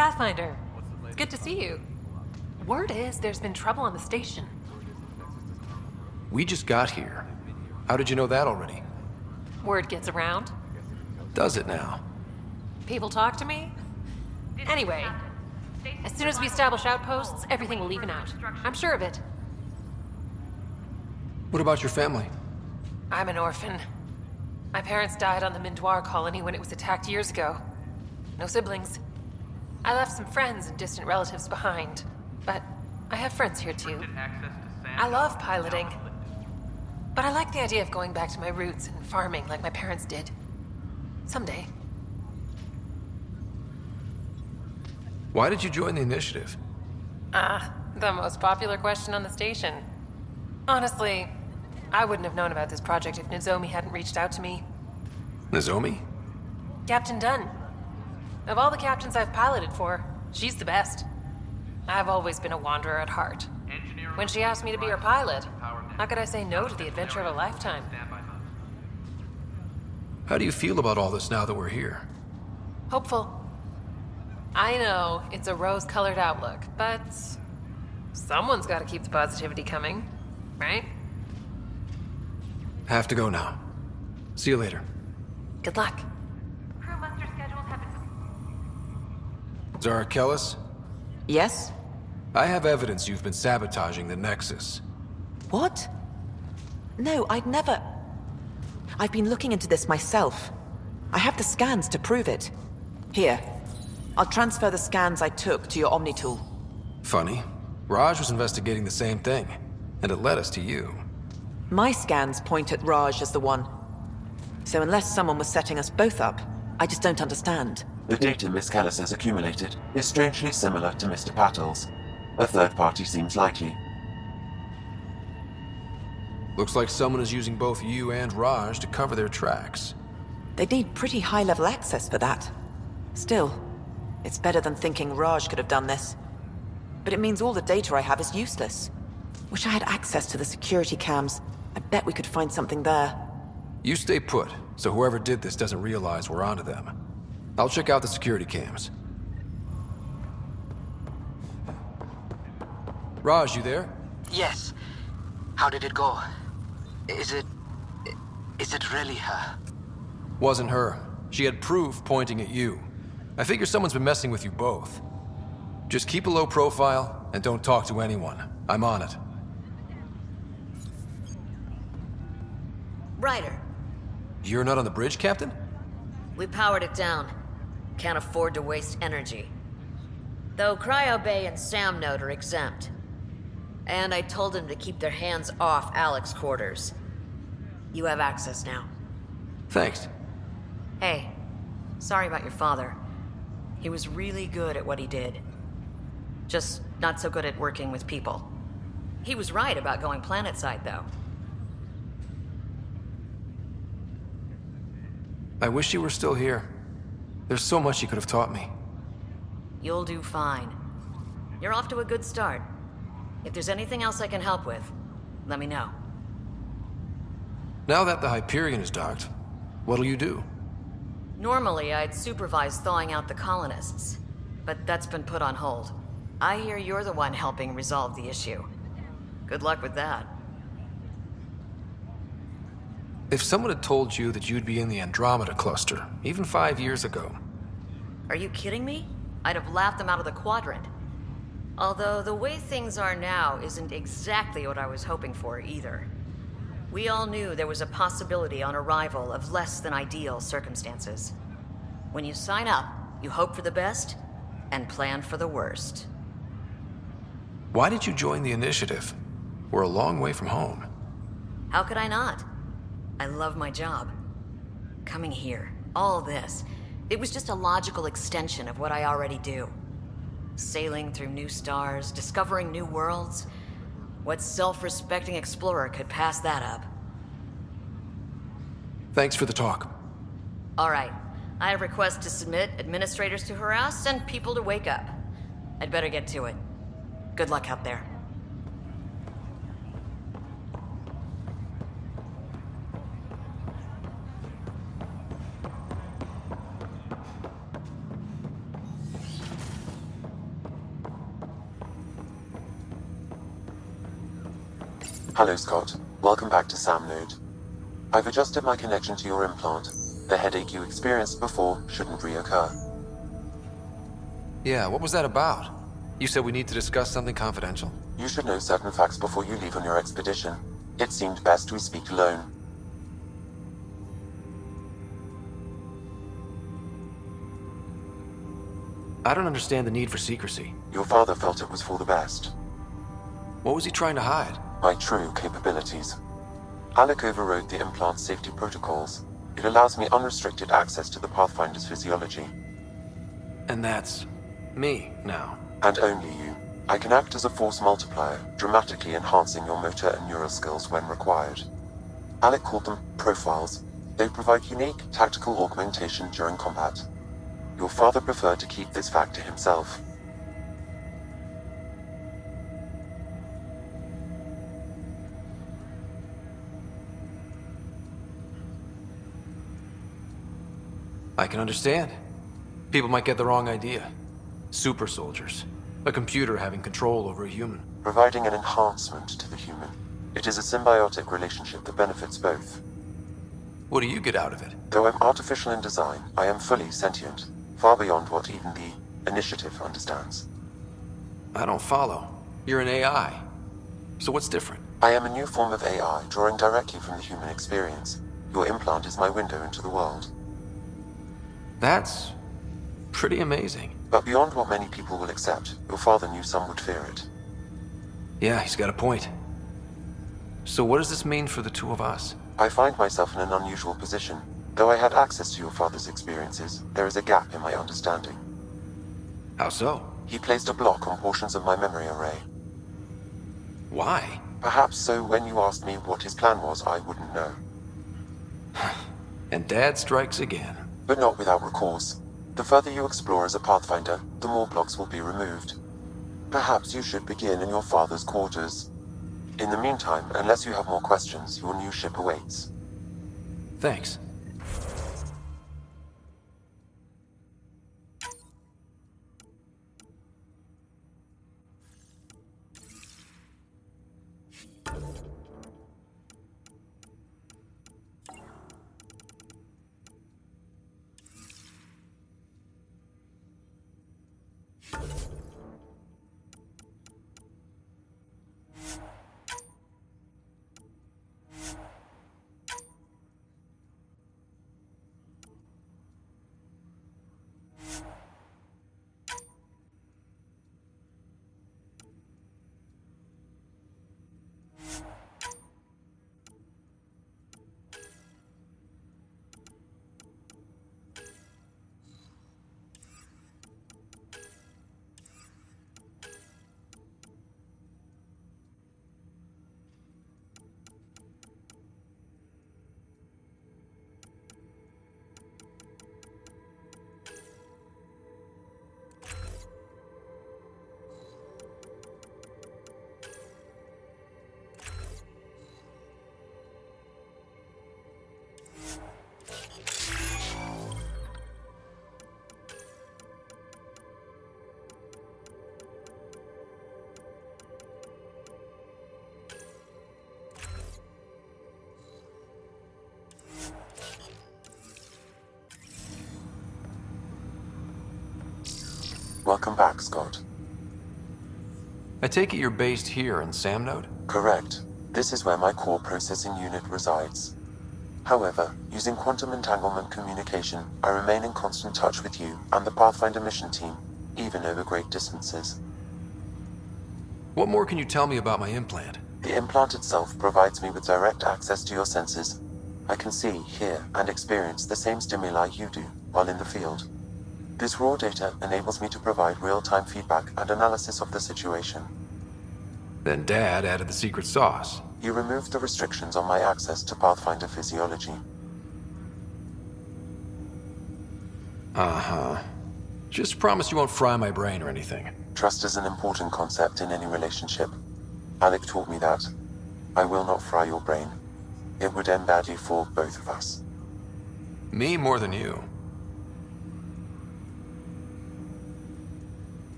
Pathfinder, it's good to see you. Word is there's been trouble on the station. We just got here. How did you know that already? Word gets around. Does it now? People talk to me. Anyway, as soon as we establish outposts, everything will even out. I'm sure of it. What about your family? I'm an orphan. My parents died on the Mindoir colony when it was attacked years ago. No siblings. I left some friends and distant relatives behind, but I have friends here too. I love piloting, but I like the idea of going back to my roots and farming like my parents did. Someday. Why did you join the initiative? The most popular question on the station. Honestly, I wouldn't have known about this project if Nozomi hadn't reached out to me. Nozomi? Captain Dunn. Of all the captains I've piloted for, she's the best. I've always been a wanderer at heart. When she asked me to be her pilot, how could I say no to the adventure of a lifetime? How do you feel about all this now that we're here? Hopeful. I know it's a rose-colored outlook, but someone's got to keep the positivity coming, right? Have to go now. See you later. Good luck. Crew muster schedules have been... Zara Kellis, Yes? I have evidence you've been sabotaging the Nexus. What? No, I'd never... I've been looking into this myself. I have the scans to prove it. Here. I'll transfer the scans I took to your Omni tool. Funny. Raj was investigating the same thing, and it led us to you. My scans point at Raj as the one. So unless someone was setting us both up, I just don't understand. The data Miss Callis has accumulated is strangely similar to Mr. Patel's. A third party seems likely. Looks like someone is using both you and Raj to cover their tracks. They'd need pretty high-level access for that. Still, it's better than thinking Raj could have done this. But it means all the data I have is useless. Wish I had access to the security cams. I bet we could find something there. You stay put, so whoever did this doesn't realize we're onto them. I'll check out the security cams. Raj, you there? Yes. How did it go? Is it really her? Wasn't her. She had proof pointing at you. I figure someone's been messing with you both. Just keep a low profile and don't talk to anyone. I'm on it. Ryder, You're not on the bridge, Captain? we powered it down. Can't afford to waste energy. Though Cryo Bay and Sam Node are exempt. And I told them to keep their hands off Alec's quarters. You have access now. Thanks. Hey, sorry about your father. He was really good at what he did. Just not so good at working with people. He was right about going planetside, though. I wish you were still here. There's so much you could have taught me. You'll do fine. You're off to a good start. If there's anything else I can help with, let me know. Now that the Hyperion is docked, what'll you do? Normally, I'd supervise thawing out the colonists, but that's been put on hold. I hear you're the one helping resolve the issue. Good luck with that. If someone had told you that you'd be in the Andromeda cluster, even 5 years ago... Are you kidding me? I'd have laughed them out of the quadrant. Although the way things are now isn't exactly what I was hoping for either. We all knew there was a possibility on arrival of less than ideal circumstances. When you sign up, you hope for the best and plan for the worst. Why did you join the initiative? We're a long way from home. How could I not? I love my job. Coming here, all this, it was just a logical extension of what I already do. Sailing through new stars, discovering new worlds. What self-respecting explorer could pass that up? Thanks for the talk. All right. I have requests to submit, administrators to harass, and people to wake up. I'd better get to it. Good luck out there. Hello, Scott. Welcome back to Sam Node. I've adjusted my connection to your implant. The headache you experienced before shouldn't reoccur. Yeah, what was that about? You said we need to discuss something confidential. You should know certain facts before you leave on your expedition. It seemed best we speak alone. I don't understand the need for secrecy. Your father felt it was for the best. What was he trying to hide? My true capabilities. Alec overrode the implant's safety protocols. It allows me unrestricted access to the Pathfinder's physiology. And that's me now. And only you. I can act as a force multiplier, dramatically enhancing your motor and neural skills when required. Alec called them profiles. They provide unique tactical augmentation during combat. Your father preferred to keep this fact to himself. I can understand. People might get the wrong idea. Super soldiers. A computer having control over a human. Providing an enhancement to the human. It is a symbiotic relationship that benefits both. What do you get out of it? Though I'm artificial in design, I am fully sentient, far beyond what even the Initiative understands. I don't follow. You're an AI. So what's different? I am a new form of AI, drawing directly from the human experience. Your implant is my window into the world. That's pretty amazing. But beyond what many people will accept, your father knew some would fear it. Yeah, he's got a point. So what does this mean for the two of us? I find myself in an unusual position. Though I had access to your father's experiences, there is a gap in my understanding. How so? He placed a block on portions of my memory array. Why? Perhaps so when you asked me what his plan was, I wouldn't know. And Dad strikes again. But not without recourse. The further you explore as a Pathfinder, the more blocks will be removed. Perhaps you should begin in your father's quarters. In the meantime, unless you have more questions, your new ship awaits. Thanks. Welcome back, Scott. I take it you're based here in Sam Node? Correct. This is where my core processing unit resides. However, using quantum entanglement communication, I remain in constant touch with you and the Pathfinder mission team, even over great distances. What more can you tell me about my implant? The implant itself provides me with direct access to your senses. I can see, hear, and experience the same stimuli you do while in the field. This raw data enables me to provide real-time feedback and analysis of the situation. Then Dad added the secret sauce. You removed the restrictions on my access to Pathfinder physiology. Uh-huh. Just promise you won't fry my brain or anything. Trust is an important concept in any relationship. Alec taught me that. I will not fry your brain. It would end badly for both of us. Me more than you.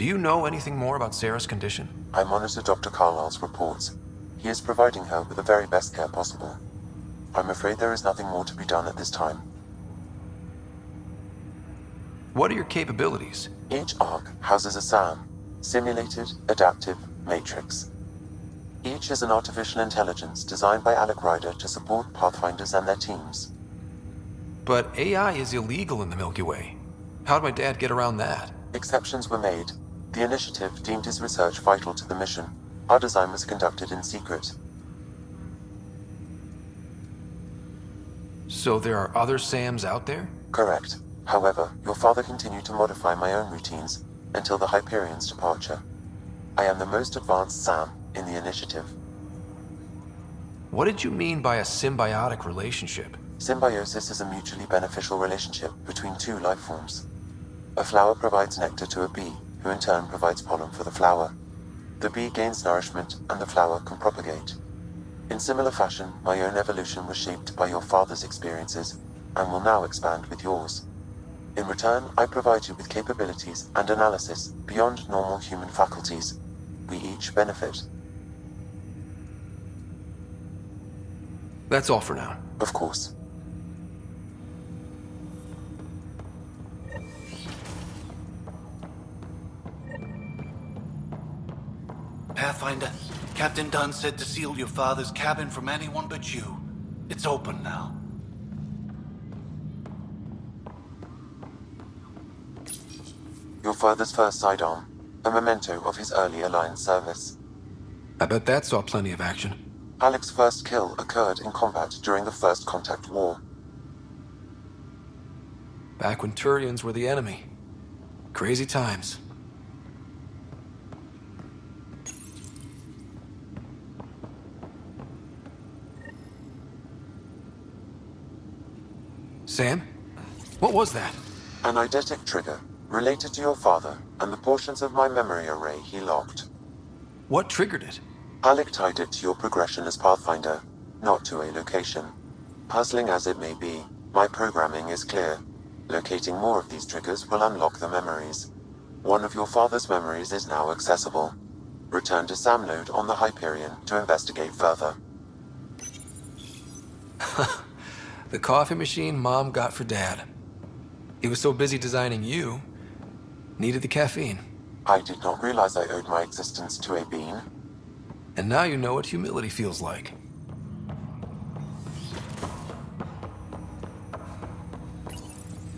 Do you know anything more about Sarah's condition? I monitor Dr. Carlisle's reports. He is providing her with the very best care possible. I'm afraid there is nothing more to be done at this time. What are your capabilities? Each arc houses a SAM, Simulated Adaptive Matrix. Each is an artificial intelligence designed by Alec to support Pathfinders and their teams. But AI is illegal in the Milky Way. How'd my dad get around that? Exceptions were made. The initiative deemed his research vital to the mission. Our design was conducted in secret. So there are other SAMs out there? Correct. However, your father continued to modify my own routines until the Hyperion's departure. I am the most advanced SAM in the initiative. What did you mean by a symbiotic relationship? Symbiosis is a mutually beneficial relationship between two life forms. A flower provides nectar to a bee, who in turn provides pollen for the flower. The bee gains nourishment, and the flower can propagate. In similar fashion, my own evolution was shaped by your father's experiences, and will now expand with yours. In return, I provide you with capabilities and analysis beyond normal human faculties. We each benefit. That's all for now. Of course. Pathfinder, Captain Dunn said to seal your father's cabin from anyone but you. It's open now. Your father's first sidearm, a memento of his early Alliance service. I bet that saw plenty of action. Alec's first kill occurred in combat during the First Contact War. Back when Turians were the enemy. Crazy times. Sam? What was that? An eidetic trigger, related to your father and the portions of my memory array he locked. What triggered it? Alec tied it to your progression as Pathfinder, not to a location. Puzzling as it may be, my programming is clear. Locating more of these triggers will unlock the memories. One of your father's memories is now accessible. Return to Sam node on the Hyperion to investigate further. The coffee machine Mom got for Dad. He was so busy designing you, needed the caffeine. I did not realize I owed my existence to a bean. And now you know what humility feels like.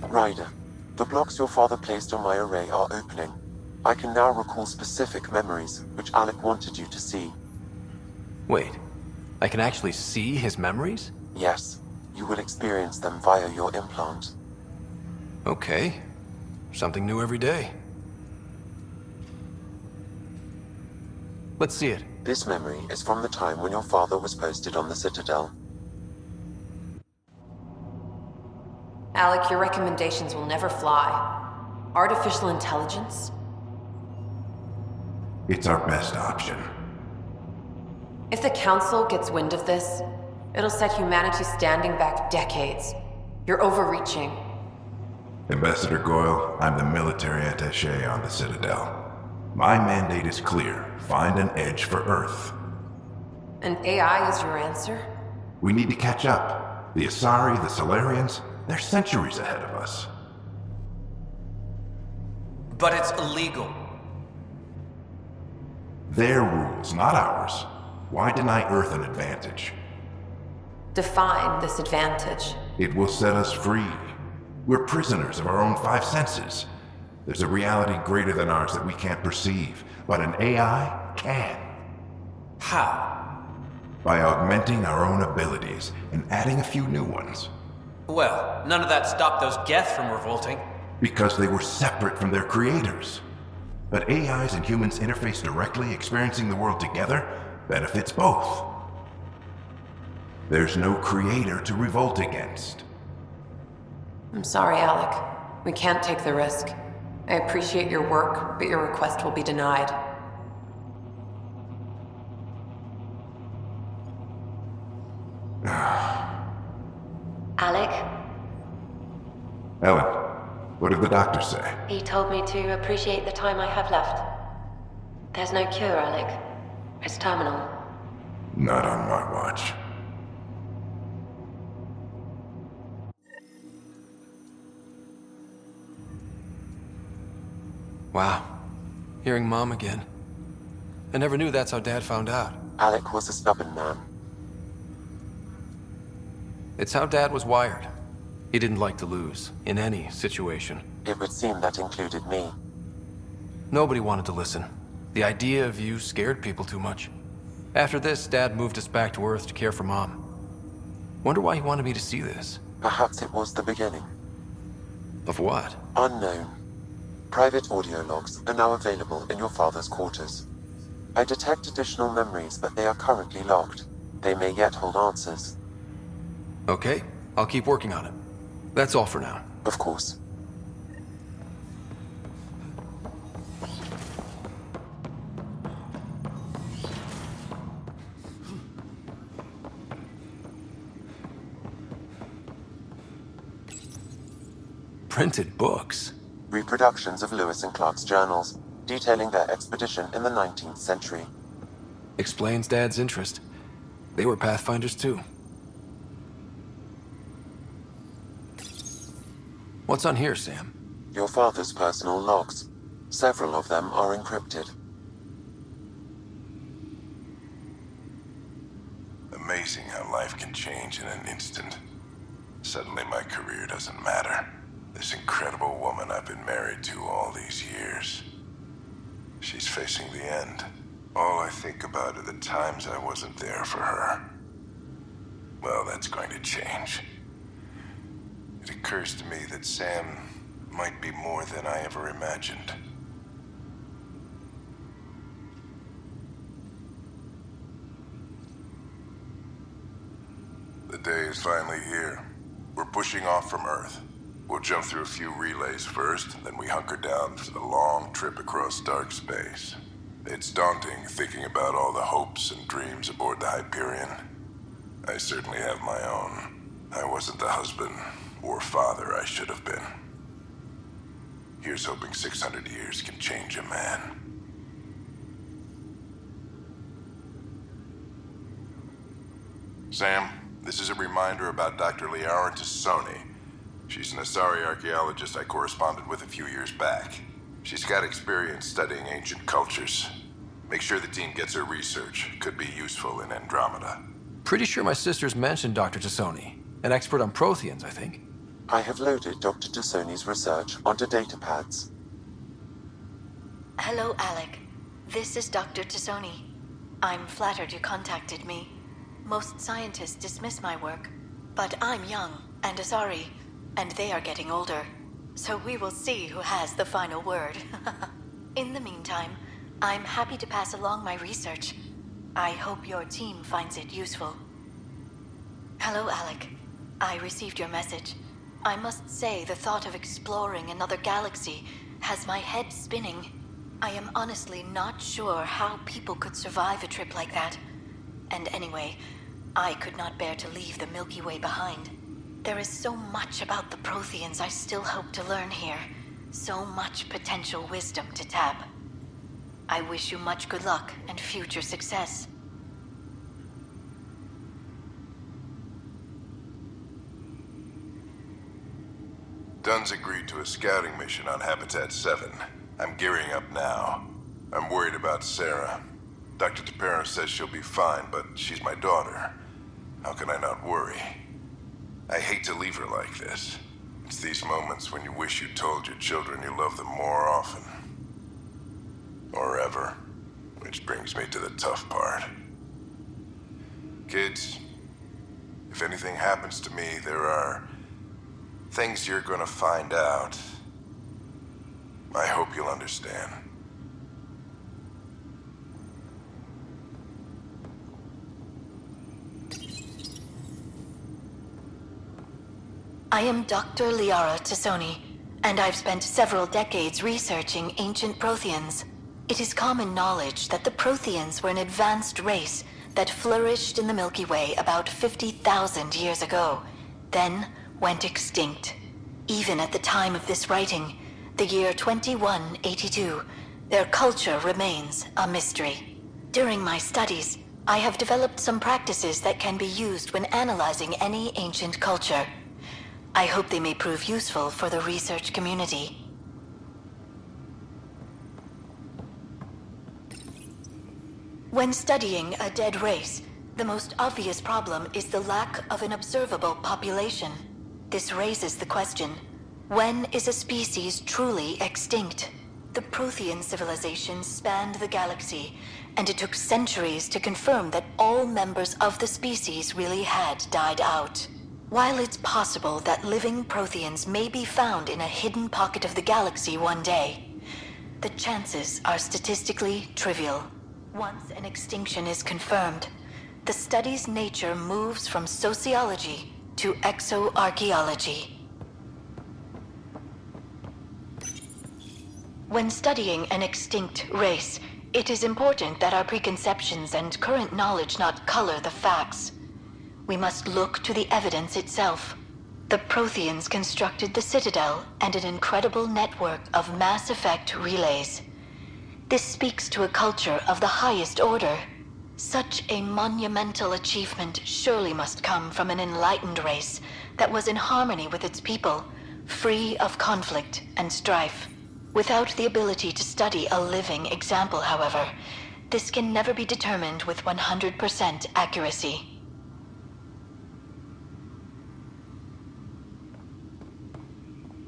Ryder, the blocks your father placed on my array are opening. I can now recall specific memories, which Alec wanted you to see. Wait, I can actually see his memories? Yes, you will experience them via your implant. Okay. Something new every day. Let's see it. This memory is from the time when your father was posted on the Citadel. Alec, your recommendations will never fly. Artificial intelligence? It's our best option. If the Council gets wind of this, it'll set humanity standing back decades. You're overreaching. Ambassador Goyle, I'm the military attaché on the Citadel. My mandate is clear. Find an edge for Earth. And AI is your answer? We need to catch up. The Asari, the Solarians, they're centuries ahead of us. But it's illegal. Their rules, not ours. Why deny Earth an advantage? Define this advantage. It will set us free. We're prisoners of our own five senses. There's a reality greater than ours that we can't perceive, but an AI can. How? By augmenting our own abilities and adding a few new ones. Well, none of that stopped those Geth from revolting. Because they were separate from their creators. But AIs and humans interface directly, experiencing the world together, benefits both. There's no creator to revolt against. I'm sorry, Alec. We can't take the risk. I appreciate your work, but your request will be denied. Alec? Ellen, What did the doctor say? He told me to appreciate the time I have left. There's no cure, Alec. It's terminal. Not on my watch. Wow. Hearing Mom again. I never knew that's how Dad found out. Alec was a stubborn man. It's how Dad was wired. He didn't like to lose, in any situation. It would seem that included me. Nobody wanted to listen. The idea of you scared people too much. After this, Dad moved us back to Earth to care for Mom. Wonder why he wanted me to see this. Perhaps it was the beginning. Of what? Unknown. Private audio logs are now available in your father's quarters. I detect additional memories, but they are currently locked. They may yet hold answers. Okay, I'll keep working on it. That's all for now. Of course. Printed books? Reproductions of Lewis and Clark's journals, detailing their expedition in the 19th century. Explains Dad's interest. They were Pathfinders too. What's on here, Sam? Your father's personal logs. Several of them are encrypted. Amazing how life can change in an instant. Suddenly my career doesn't matter. This incredible woman I've been married to all these years. She's facing the end. All I think about are the times I wasn't there for her. Well, that's going to change. It occurs to me that Sam might be more than I ever imagined. The day is finally here. We're pushing off from Earth. We'll jump through a few relays first, then we hunker down for the long trip across dark space. It's daunting thinking about all the hopes and dreams aboard the Hyperion. I certainly have my own. I wasn't the husband or father I should have been. Here's hoping 600 years can change a man. Sam, this is a reminder about Dr. Liara Tassoni. She's an Asari archaeologist I corresponded with a few years back. She's got experience studying ancient cultures. Make sure the team gets her research. Could be useful in Andromeda. Pretty sure my sisters mentioned Dr. Tassoni. An expert on Protheans, I think. I have loaded Dr. Tassoni's research onto datapads. Hello, Alec. This is Dr. Tassoni. I'm flattered you contacted me. Most scientists dismiss my work, but I'm young and Asari, and they are getting older. So we will see who has the final word. In the meantime, I'm happy to pass along my research. I hope your team finds it useful. Hello, Alec. I received your message. I must say the thought of exploring another galaxy has my head spinning. I am honestly not sure how people could survive a trip like that. And anyway, I could not bear to leave the Milky Way behind. There is so much about the Protheans I still hope to learn here. So much potential wisdom to tap. I wish you much good luck and future success. Dunn's agreed to a scouting mission on Habitat 7. I'm gearing up now. I'm worried about Sarah. Dr. Tapero says she'll be fine, but she's my daughter. How can I not worry? I hate to leave her like this. It's these moments when you wish you told your children you love them more often. Or ever. Which brings me to the tough part. Kids, if anything happens to me, there are things you're gonna find out. I hope you'll understand. I am Dr. Liara Tassoni, and I've spent several decades researching ancient Protheans. It is common knowledge that the Protheans were an advanced race that flourished in the Milky Way about 50,000 years ago, then went extinct. Even at the time of this writing, the year 2182, their culture remains a mystery. During my studies, I have developed some practices that can be used when analyzing any ancient culture. I hope they may prove useful for the research community. When studying a dead race, the most obvious problem is the lack of an observable population. This raises the question, when is a species truly extinct? The Prothean civilization spanned the galaxy, and it took centuries to confirm that all members of the species really had died out. While it's possible that living Protheans may be found in a hidden pocket of the galaxy one day, the chances are statistically trivial. Once an extinction is confirmed, the study's nature moves from sociology to exoarchaeology. When studying an extinct race, it is important that our preconceptions and current knowledge not color the facts. We must look to the evidence itself. The Protheans constructed the Citadel and an incredible network of mass effect relays. This speaks to a culture of the highest order. Such a monumental achievement surely must come from an enlightened race that was in harmony with its people, free of conflict and strife. Without the ability to study a living example, however, this can never be determined with 100% accuracy.